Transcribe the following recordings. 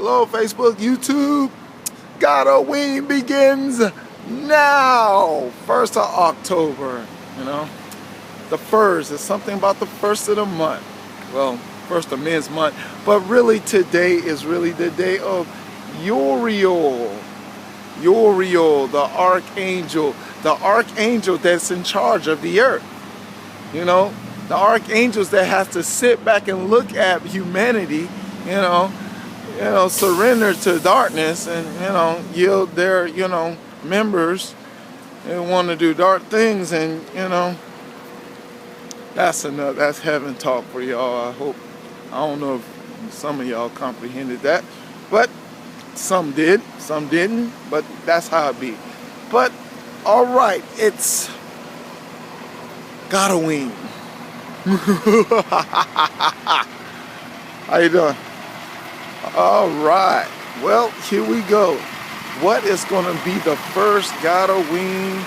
Hello, Facebook, YouTube. Godoween begins now. 1st of October, you know. The first, there's something about the first of the month. Well, first of men's month. But really today is really the day of Uriel. Uriel, the archangel. The archangel that's in charge of the earth. You know, the archangels that has to sit back and look at humanity, surrender to darkness and, yield their, members and want to do dark things. And, that's enough. That's heaven talk for y'all. I don't know if some of y'all comprehended that, but some did, some didn't, but that's how it be. But, all right, it's Godoween. How you doing? All right. Well, here we go. What is going to be the first Godoween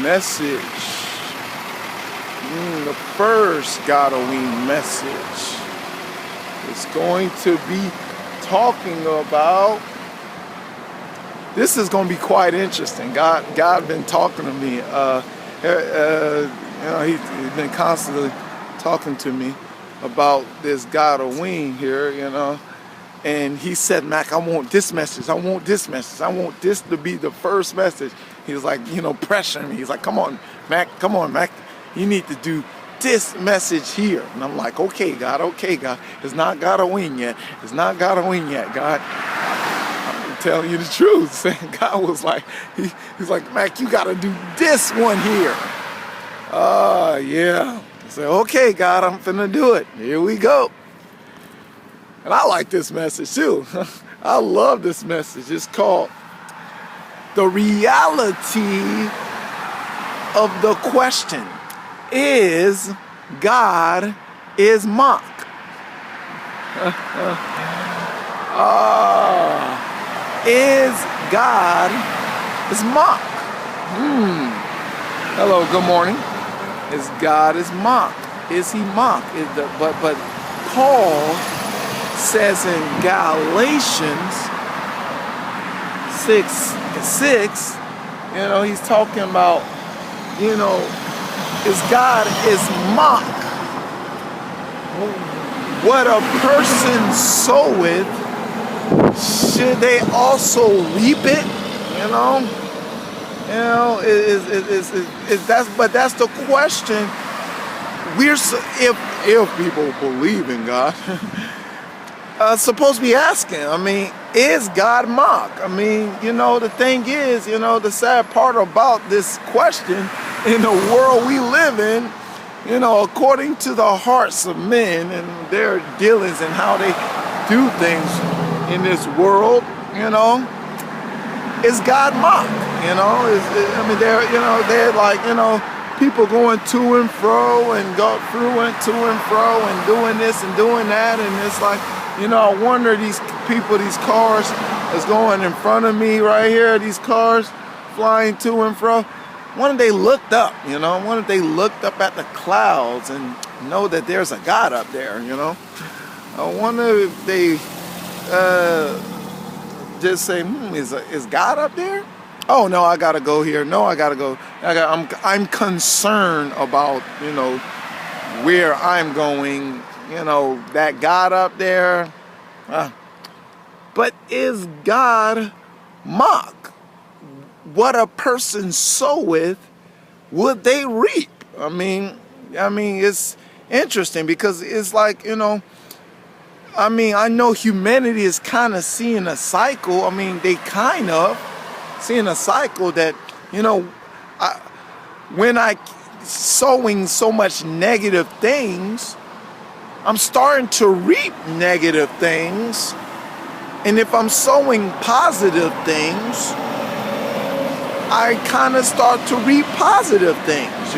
message? The first Godoween message is going to be talking about. This is going to be quite interesting. God been talking to me. He's been constantly talking to me about this Godoween here, And he said, Mac, I want this message. I want this message. I want this to be the first message. He was like, pressuring me. He's like, come on, Mac. You need to do this message here. And I'm like, okay, God. It's not Godoween yet. It's not Godoween yet, God. I'm telling you the truth. God was like, he's like, Mac, you got to do this one here. Yeah. I said, okay, God, I'm finna do it. Here we go. And I like this message too. I love this message. It's called The Reality of the Question. Is God is mock? Is God is mock? Hello, good morning. Is God is mock? Is he mock? But Paul says in Galatians 6:6, he's talking about, is God is mock. What a person soweth, should they also reap it? But that's the question. If people believe in God, supposed to be asking. Is God mock? The thing is, the sad part about this question in the world we live in, according to the hearts of men and their dealings and how they do things in this world, is God mock? They're like, people going to and fro and go through and to and fro and doing this and doing that, and it's like, I wonder these people, these cars that's going in front of me right here, these cars flying to and fro. Wonder if they looked up, wonder if they looked up at the clouds and know that there's a God up there, I wonder if they just say, is God up there? Oh no, I gotta go here. No, I gotta go. I'm concerned about, where I'm going, that God up there. But is God mock? What a person soweth, would they reap? It's interesting because it's like, I know humanity is kind of seeing a cycle. They kind of seeing a cycle that, when I sowing so much negative things, I'm starting to reap negative things. And if I'm sowing positive things, I kind of start to reap positive things,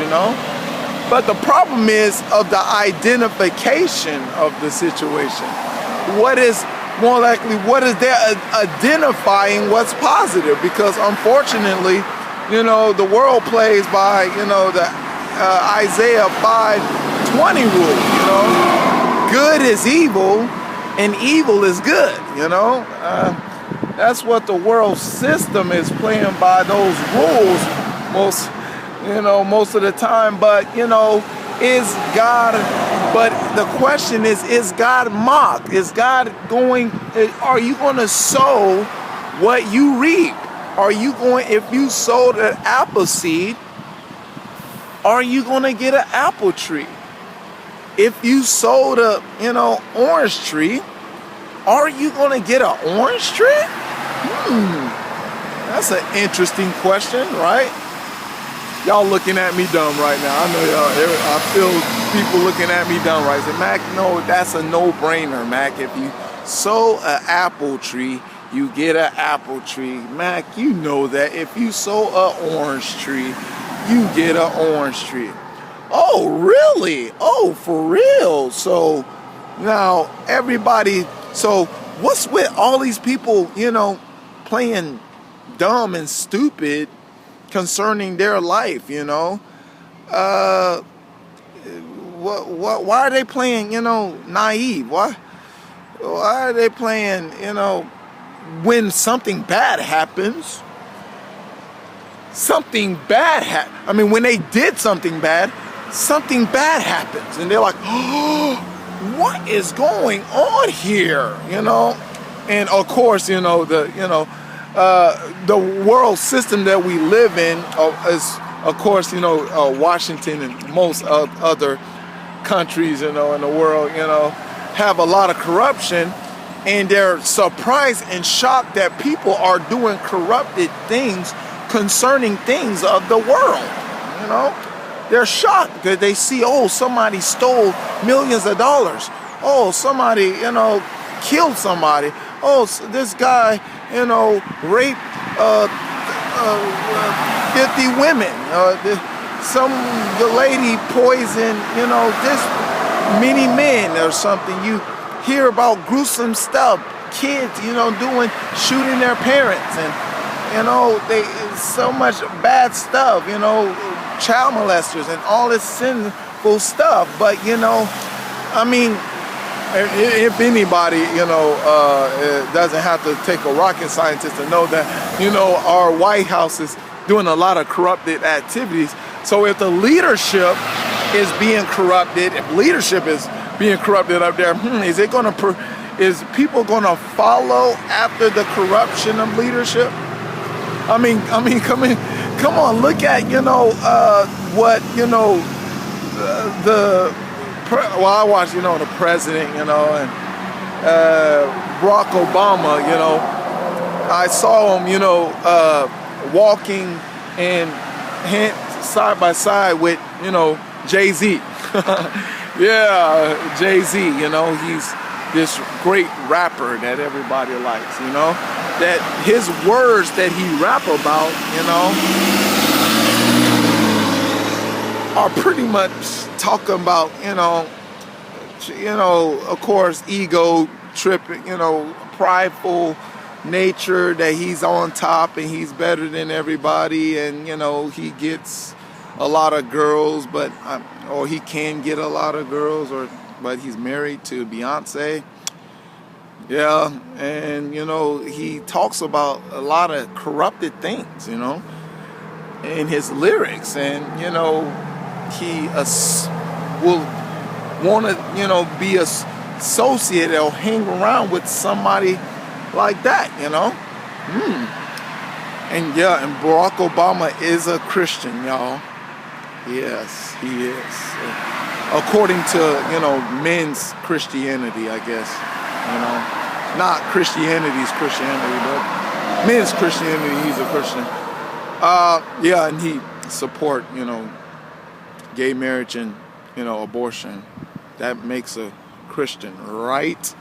But the problem is of the identification of the situation. What is more likely, what is there identifying what's positive? Because unfortunately, the world plays by, the Isaiah 5:20 rule, good is evil and evil is good, you know. That's what the world system is, playing by those rules most of the time. But is God, but the question is God mocked? Is God going, are you going to sow what you reap? Are you going, if you sowed an apple seed, are you going to get an apple tree? If you sowed a, orange tree, are you going to get an orange tree? That's an interesting question, right? Y'all looking at me dumb right now. I know y'all, I feel people looking at me dumb right now. Mac, no, that's a no-brainer, Mac. If you sow an apple tree, you get an apple tree. Mac, you know that. If you sow an orange tree, you get an orange tree. Oh, really? Oh, for real? So now everybody, so what's with all these people, playing dumb and stupid concerning their life, why are they playing, naive? Why are they playing, when something bad happens, when they did something bad happens, and they're like, oh, what is going on here, and of course, the world system that we live in is, of course, Washington and most other countries, in the world, have a lot of corruption, and they're surprised and shocked that people are doing corrupted things concerning things of the world, They're shocked that they see, oh, somebody stole millions of dollars. Oh, somebody, killed somebody. Oh, this guy, raped 50 women. The lady poisoned, this many men or something. You hear about gruesome stuff. Kids, shooting their parents, and they so much bad stuff. Child molesters and all this sinful stuff. But if anybody, doesn't have to take a rocket scientist to know that, our White House is doing a lot of corrupted activities. So if the leadership is being corrupted, up there, is people gonna follow after the corruption of leadership? Come on, look at, what, I watched, the president, and Barack Obama, I saw him, walking and side by side with, Jay-Z. Yeah, Jay-Z, he's this great rapper that everybody likes, that his words that he rap about, are pretty much talking about, of course, ego tripping, prideful nature, that he's on top and he's better than everybody, and he gets a lot of girls, or he can get a lot of girls, but he's married to Beyonce. Yeah, and he talks about a lot of corrupted things, in his lyrics, and he will want to, be associated or hang around with somebody like that, And and Barack Obama is a Christian, y'all. Yes, he is. According to, men's Christianity, I guess, Not Christianity's Christianity, but men's Christianity, he's a Christian. And he support, gay marriage and, abortion. That makes a Christian, right?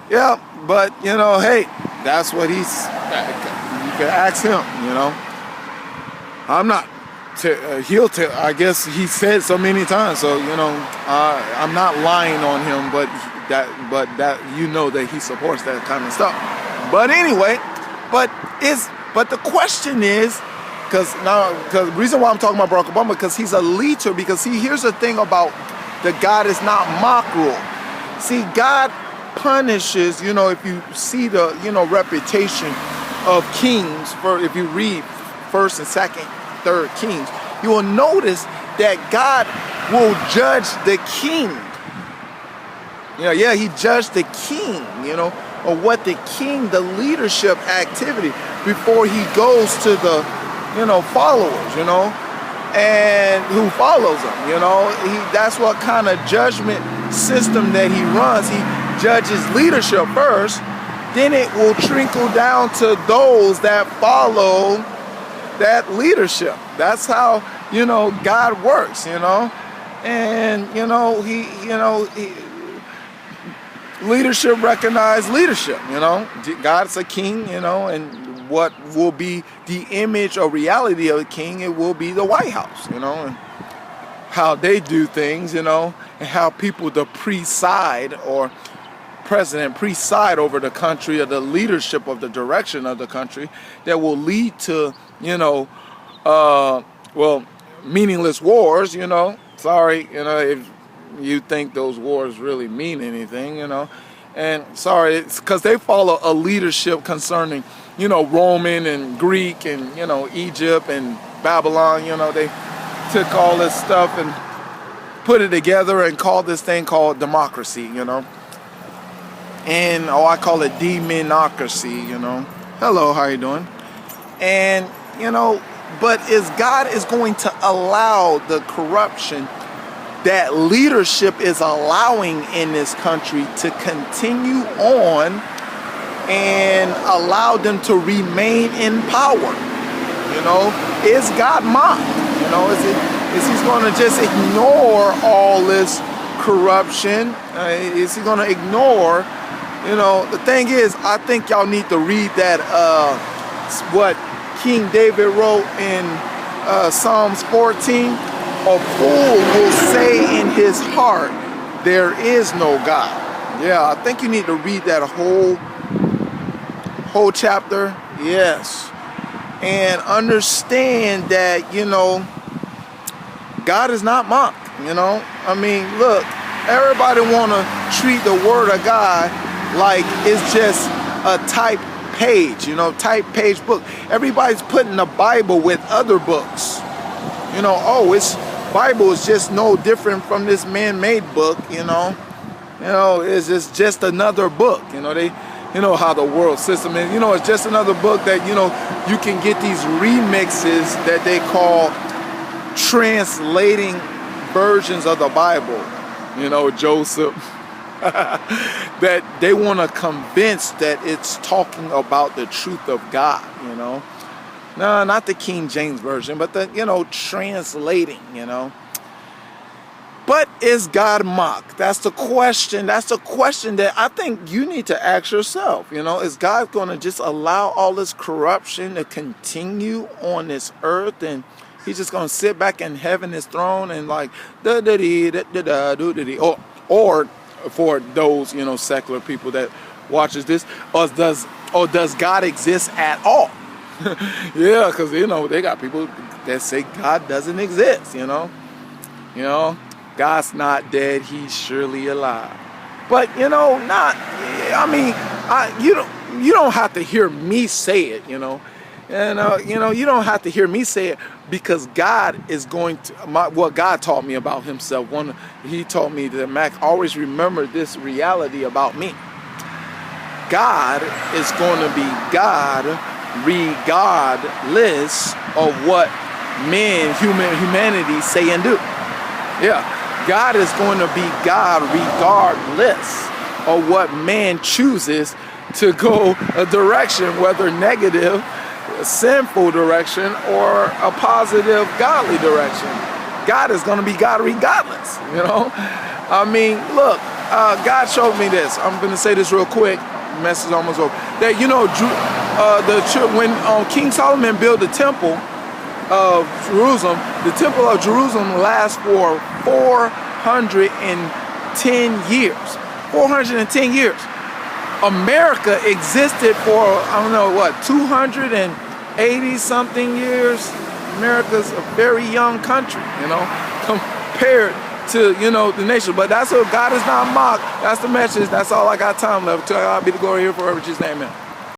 Yeah, but, hey, that's what you can ask him, I'm not, I guess he said so many times, so, I'm not lying on him, but that he supports that kind of stuff. But anyway, but the question is, because the reason why I'm talking about Barack Obama, because he's a leader, because here's the thing about the God is not mock rule. See, God punishes, if you see the, reputation of kings, if you read first and second, third Kings, you will notice that God will judge the king. He judged the king, or what the king, the leadership activity, before he goes to the, followers, and who follows him, that's what kind of judgment system that he runs. He judges leadership first, then it will trickle down to those that follow that leadership. That's how, God works, and, he leadership recognize leadership, God's a king, and what will be the image or reality of a king, it will be the White House, and how they do things, and how people preside, or president preside over the country, or the leadership of the direction of the country, that will lead to, meaningless wars, sorry, if you think those wars really mean anything, and sorry, it's because they follow a leadership concerning, Roman and Greek and, Egypt and Babylon, they took all this stuff and put it together and called this thing called democracy, and, I call it demonocracy, Hello, how you doing? And, but God is going to allow the corruption that leadership is allowing in this country to continue on and allow them to remain in power. Is God mocked? Is he going to just ignore all this corruption? Is he going to ignore? The thing is, I think y'all need to read that what King David wrote in Psalms 14. A fool will say in his heart, there is no God. Yeah, I think you need to read that whole chapter. Yes. And understand that, God is not mocked, I mean, look, everybody want to treat the word of God like it's just a type page, type page book. Everybody's putting the Bible with other books. It's Bible is just no different from this man-made book, it's just another book, they, how the world system is, it's just another book that, you can get these remixes that they call translating versions of the Bible, Joseph, that they want to convince that it's talking about the truth of God, No, not the King James Version, but the, translating, But is God mocked? That's the question. That's the question that I think you need to ask yourself. Is God going to just allow all this corruption to continue on this earth, and he's just going to sit back in heaven, his throne, and like, or for those, secular people that watches this, or does God exist at all? Yeah, because they got people that say God doesn't exist. God's not dead; He's surely alive. But not. I mean, you don't have to hear me say it. And you don't have to hear me say it, because God is going to. What God taught me about Himself. He taught me that, Mac, always remember this reality about me. God is going to be God, regardless of what humanity say and do. Yeah, God is going to be God regardless of what man chooses to go a direction, whether negative, a sinful direction, or a positive, godly direction. God is going to be God regardless, I mean, look, God showed me this. I'm going to say this real quick. Message almost over. That when King Solomon built the temple of Jerusalem, the temple of Jerusalem lasts for 410 years. 410 years. America existed for 280 something years. America's a very young country, compared to, you know, the nation. But that's what God is not mocked. That's the message. That's all I got time left. To God be the glory here forever. In Jesus' name, amen.